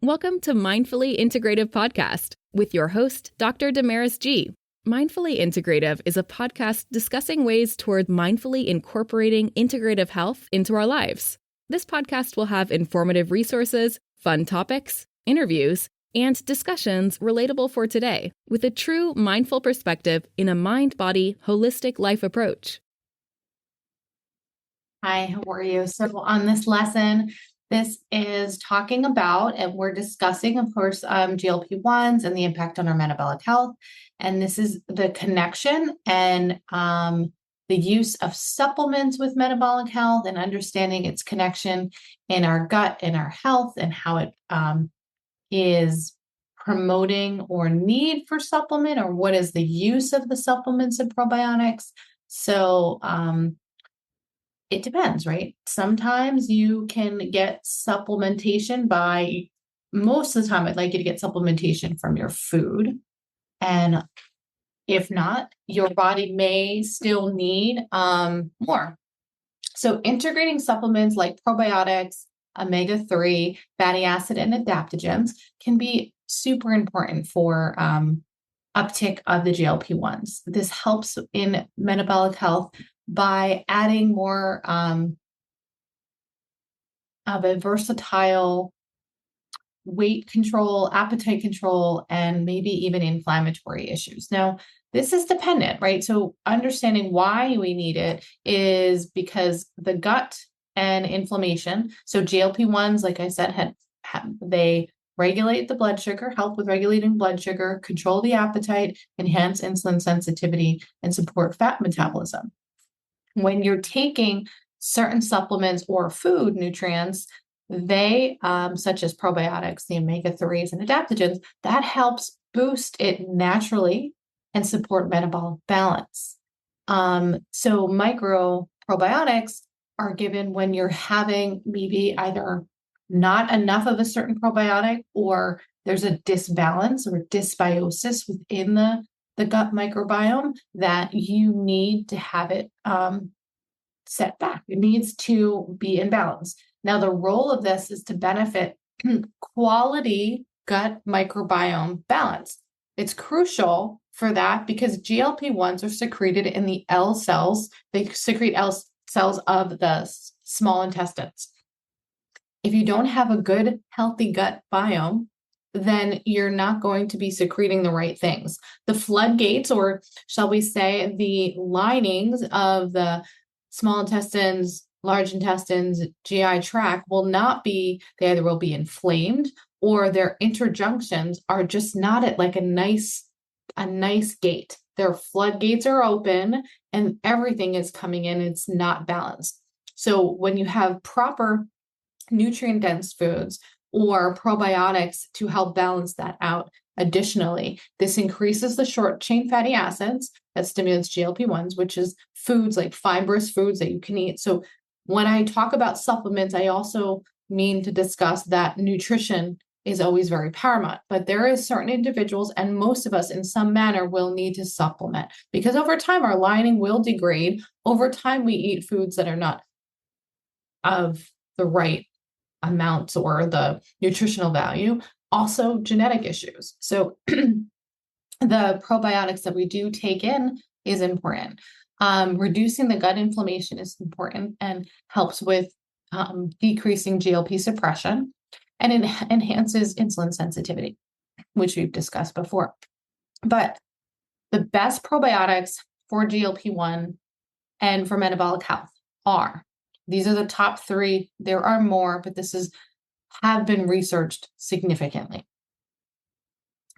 Welcome to Mindfully Integrative Podcast with your host, Dr. Damaris G. Mindfully Integrative is a podcast discussing ways toward mindfully incorporating integrative health into our lives. This podcast will have informative resources, fun topics, interviews, and discussions relatable for today with a true mindful perspective in a mind-body holistic life approach. Hi, how are you? So on this lesson, this is talking about, and we're discussing, of course, GLP-1s and the impact on our metabolic health. And this is the connection and the use of supplements with metabolic health and understanding its connection in our gut and our health and how it is promoting or need for supplement, or what is the use of the supplements and probiotics. So it depends, right? Sometimes you can get supplementation most of the time, I'd like you to get supplementation from your food. And if not, your body may still need more. So integrating supplements like probiotics, omega-3, fatty acid, and adaptogens can be super important for uptick of the GLP-1s. This helps in metabolic health by adding more of a versatile weight control, appetite control, and maybe even inflammatory issues. Now, this is dependent, right? So understanding why we need it is because the gut and inflammation. So GLP-1s, like I said, they regulate the blood sugar, help with regulating blood sugar, control the appetite, enhance insulin sensitivity, and support fat metabolism. When you're taking certain supplements or food nutrients, they, such as probiotics, the omega-3s and adaptogens, that helps boost it naturally and support metabolic balance. So micro probiotics are given when you're having maybe either not enough of a certain probiotic, or there's a disbalance or dysbiosis within the gut microbiome that you need to have it set back. It needs to be in balance. Now, the role of this is to benefit quality gut microbiome balance. It's crucial for that because GLP-1s are secreted in the L cells. They secrete L cells of the small intestines. If you don't have a good, healthy gut biome, then you're not going to be secreting the right things. The floodgates, or shall we say, the linings of the small intestines, large intestines, GI tract they either will be inflamed or their interjunctions are just not at like a nice gate. Their floodgates are open and everything is coming in. It's not balanced. So when you have proper nutrient-dense foods or probiotics to help balance that out, additionally, this increases the short-chain fatty acids that stimulates GLP-1s, which is foods like fibrous foods that you can eat. So when I talk about supplements, I also mean to discuss that nutrition is always very paramount, but there is certain individuals, and most of us in some manner will need to supplement because over time our lining will degrade. Over time, we eat foods that are not of the right amounts or the nutritional value, also genetic issues. So the probiotics that we do take in is important. Reducing the gut inflammation is important and helps with decreasing GLP suppression, and it enhances insulin sensitivity, which we've discussed before. But the best probiotics for GLP-1 and for metabolic health these are the top three. There are more, but have been researched significantly.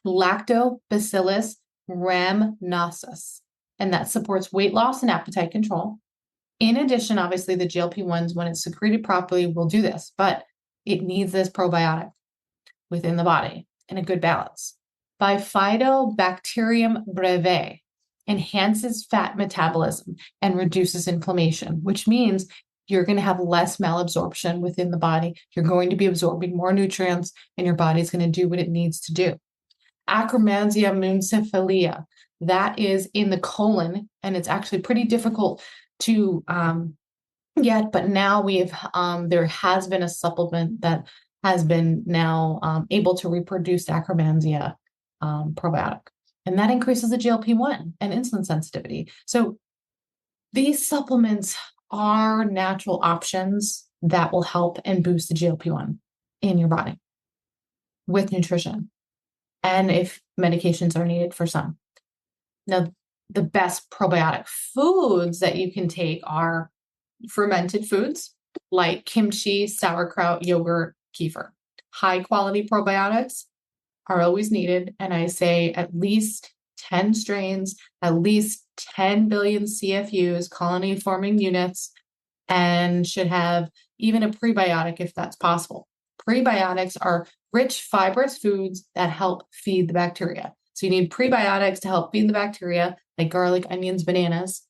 Lactobacillus rhamnosus, and that supports weight loss and appetite control. In addition, obviously, the GLP-1s, when it's secreted properly, will do this, but it needs this probiotic within the body in a good balance. Bifidobacterium breve enhances fat metabolism and reduces inflammation, which means you're going to have less malabsorption within the body. You're going to be absorbing more nutrients, and your body's going to do what it needs to do. Akkermansia mucinephila, that is in the colon, and it's actually pretty difficult to get, but now there has been a supplement that has been now able to reproduce Akkermansia probiotic. And that increases the GLP-1 and insulin sensitivity. So these supplements are natural options that will help and boost the GLP-1 in your body with nutrition. And if medications are needed for some. Now, the best probiotic foods that you can take are fermented foods like kimchi, sauerkraut, yogurt, kefir. High quality probiotics are always needed. And I say at least 10 strains, at least 10 billion CFUs, colony forming units, and should have even a prebiotic if that's possible. Prebiotics are rich, fibrous foods that help feed the bacteria. So you need prebiotics to help feed the bacteria, like garlic, onions, bananas.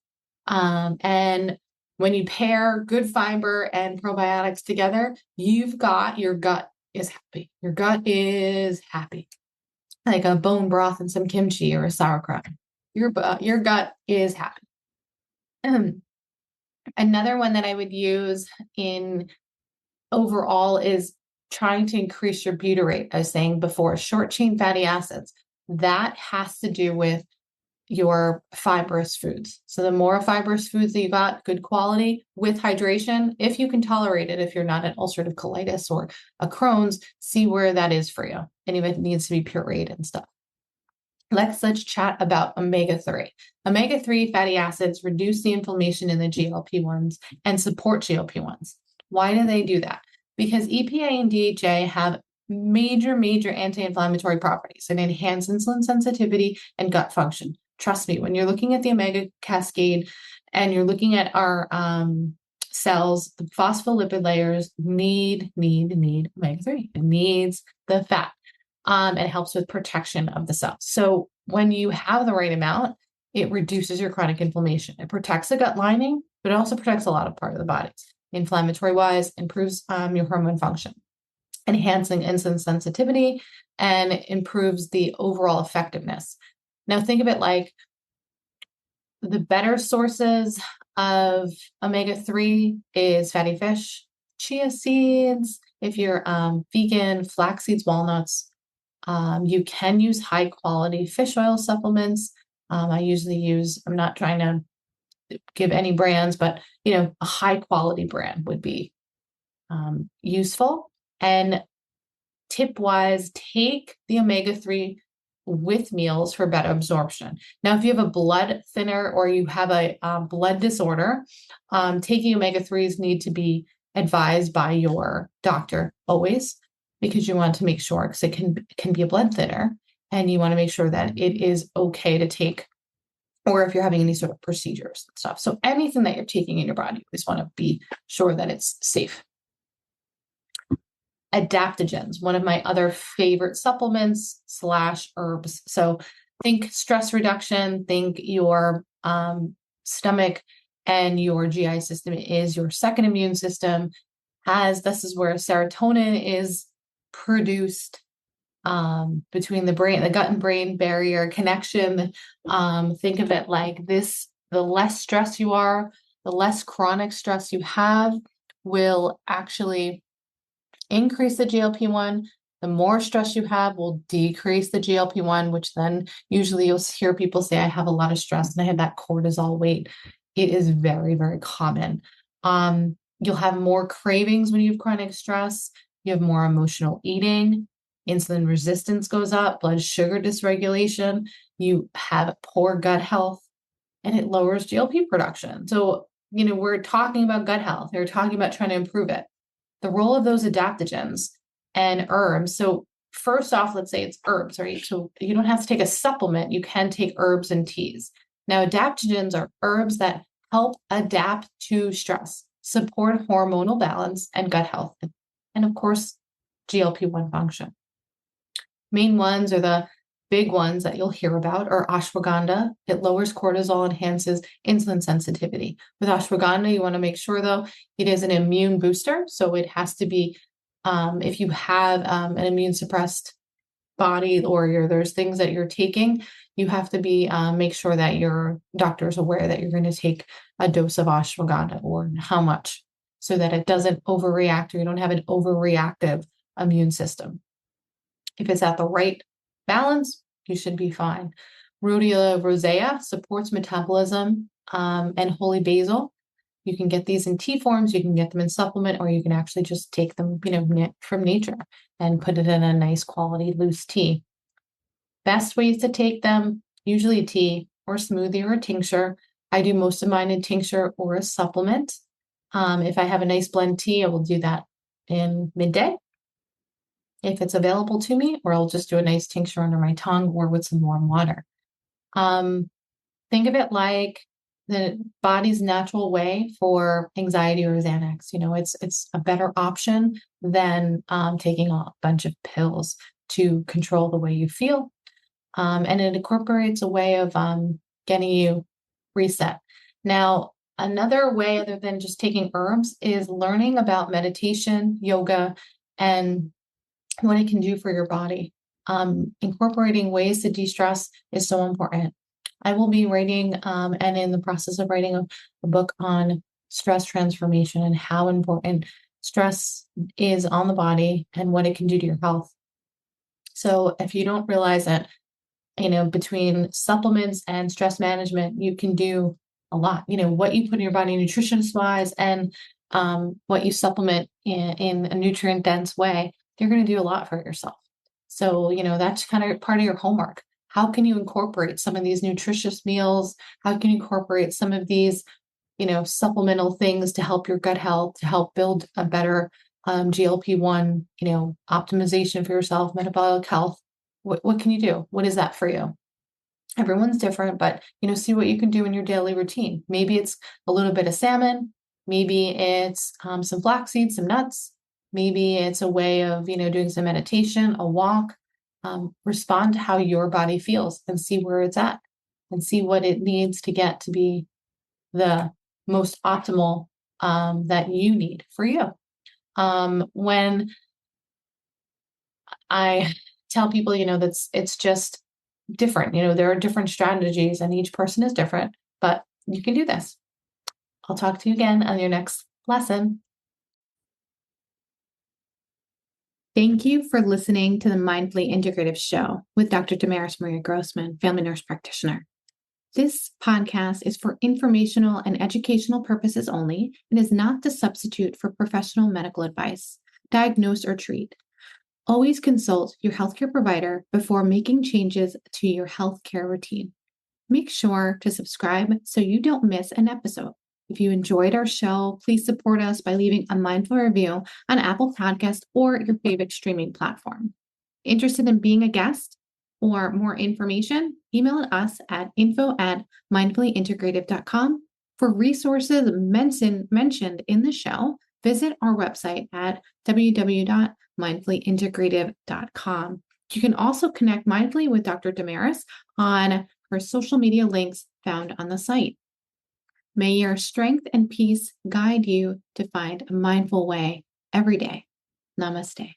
And when you pair good fiber and probiotics together, you've got your gut is happy. Your gut is happy. Like a bone broth and some kimchi or a sauerkraut. Your gut is happy. Another one that I would use in overall is trying to increase your butyrate. I was saying before, short chain fatty acids. That has to do with your fibrous foods. So the more fibrous foods that you got, good quality with hydration, if you can tolerate it, if you're not an ulcerative colitis or a Crohn's, see where that is for you. And if it needs to be pureed and stuff. Let's chat about omega-3. Omega-3 fatty acids reduce the inflammation in the GLP-1s and support GLP-1s. Why do they do that? Because EPA and DHA have major anti-inflammatory properties and enhance insulin sensitivity and gut function. Trust me, when you're looking at the omega cascade and you're looking at our cells, the phospholipid layers need omega-3. It needs the fat. It helps with protection of the cells. So when you have the right amount, it reduces your chronic inflammation. It protects the gut lining, but it also protects a lot of part of the body. Inflammatory wise, improves your hormone function, enhancing insulin sensitivity, and improves the overall effectiveness. Now think of it like the better sources of omega-3 is fatty fish, chia seeds. If you're vegan, flax seeds, walnuts. You can use high quality fish oil supplements. I usually use, I'm not trying to give any brands, but a high quality brand would be useful. And tip wise, take the omega-3 with meals for better absorption. Now, if you have a blood thinner or you have a blood disorder, taking omega-3s need to be advised by your doctor always, because you want to make sure, because it can be a blood thinner, and you want to make sure that it is okay to take, or if you're having any sort of procedures and stuff. So anything that you're taking in your body, you just want to be sure that it's safe. Adaptogens, one of my other favorite supplements / herbs. So think stress reduction, think your stomach and your GI system is your second immune system. This is where serotonin is produced between the brain, the gut and brain barrier connection. Think of it like this: the less stress you are, the less chronic stress you have will actually increase the GLP-1. The more stress you have will decrease the GLP-1, which then usually you'll hear people say, I have a lot of stress and I have that cortisol weight. It is very, very common. You'll have more cravings when you have chronic stress. You have more emotional eating. Insulin resistance goes up, blood sugar dysregulation. You have poor gut health, and it lowers GLP production. So, we're talking about gut health. We're talking about trying to improve it. The role of those adaptogens and herbs. So first off, let's say it's herbs, right? So you don't have to take a supplement. You can take herbs and teas. Now, adaptogens are herbs that help adapt to stress, support hormonal balance and gut health, and of course, GLP-1 function. Main ones are the big ones that you'll hear about are ashwagandha. It lowers cortisol, enhances insulin sensitivity. With ashwagandha, you want to make sure, though, it is an immune booster. So it has to be, if you have an immune suppressed body or there's things that you're taking, you have to be make sure that your doctor is aware that you're going to take a dose of ashwagandha or how much, so that it doesn't overreact or you don't have an overreactive immune system. If it's at the right balance, you should be fine. Rhodiola rosea supports metabolism, and holy basil. You can get these in tea forms, you can get them in supplement, or you can actually just take them, from nature and put it in a nice quality loose tea. Best ways to take them, usually a tea or smoothie or a tincture. I do most of mine in tincture or a supplement. If I have a nice blend tea, I will do that in midday if it's available to me, or I'll just do a nice tincture under my tongue or with some warm water. Think of it like the body's natural way for anxiety or Xanax. It's a better option than taking a bunch of pills to control the way you feel. And it incorporates a way of getting you reset. Now, another way other than just taking herbs is learning about meditation, yoga, and what it can do for your body. Incorporating ways to de-stress is so important. I will be writing and in the process of writing a book on stress transformation and how important stress is on the body and what it can do to your health. So if you don't realize that, between supplements and stress management, you can do a lot. What you put in your body nutritionist wise and what you supplement in a nutrient dense way, you're going to do a lot for yourself. So, that's kind of part of your homework. How can you incorporate some of these nutritious meals? How can you incorporate some of these, supplemental things to help your gut health, to help build a better GLP-1, optimization for yourself, metabolic health? What can you do? What is that for you? Everyone's different, but, see what you can do in your daily routine. Maybe it's a little bit of salmon. Maybe it's some flax seeds, some nuts. Maybe it's a way of, doing some meditation, a walk. Respond to how your body feels and see where it's at and see what it needs to get to be the most optimal that you need for you. When I tell people, it's just different. There are different strategies and each person is different, but you can do this. I'll talk to you again on your next lesson. Thank you for listening to the Mindfully Integrative Show with Dr. Damaris Maria Grossman, family nurse practitioner. This podcast is for informational and educational purposes only and is not to substitute for professional medical advice, diagnose, or treat. Always consult your healthcare provider before making changes to your healthcare routine. Make sure to subscribe so you don't miss an episode. If you enjoyed our show, please support us by leaving a mindful review on Apple Podcast or your favorite streaming platform. Interested in being a guest or more information? Email us at info@mindfullyintegrative.com. For resources mentioned in the show, visit our website at www.mindfullyintegrative.com. You can also connect mindfully with Dr. Damaris on her social media links found on the site. May your strength and peace guide you to find a mindful way every day. Namaste.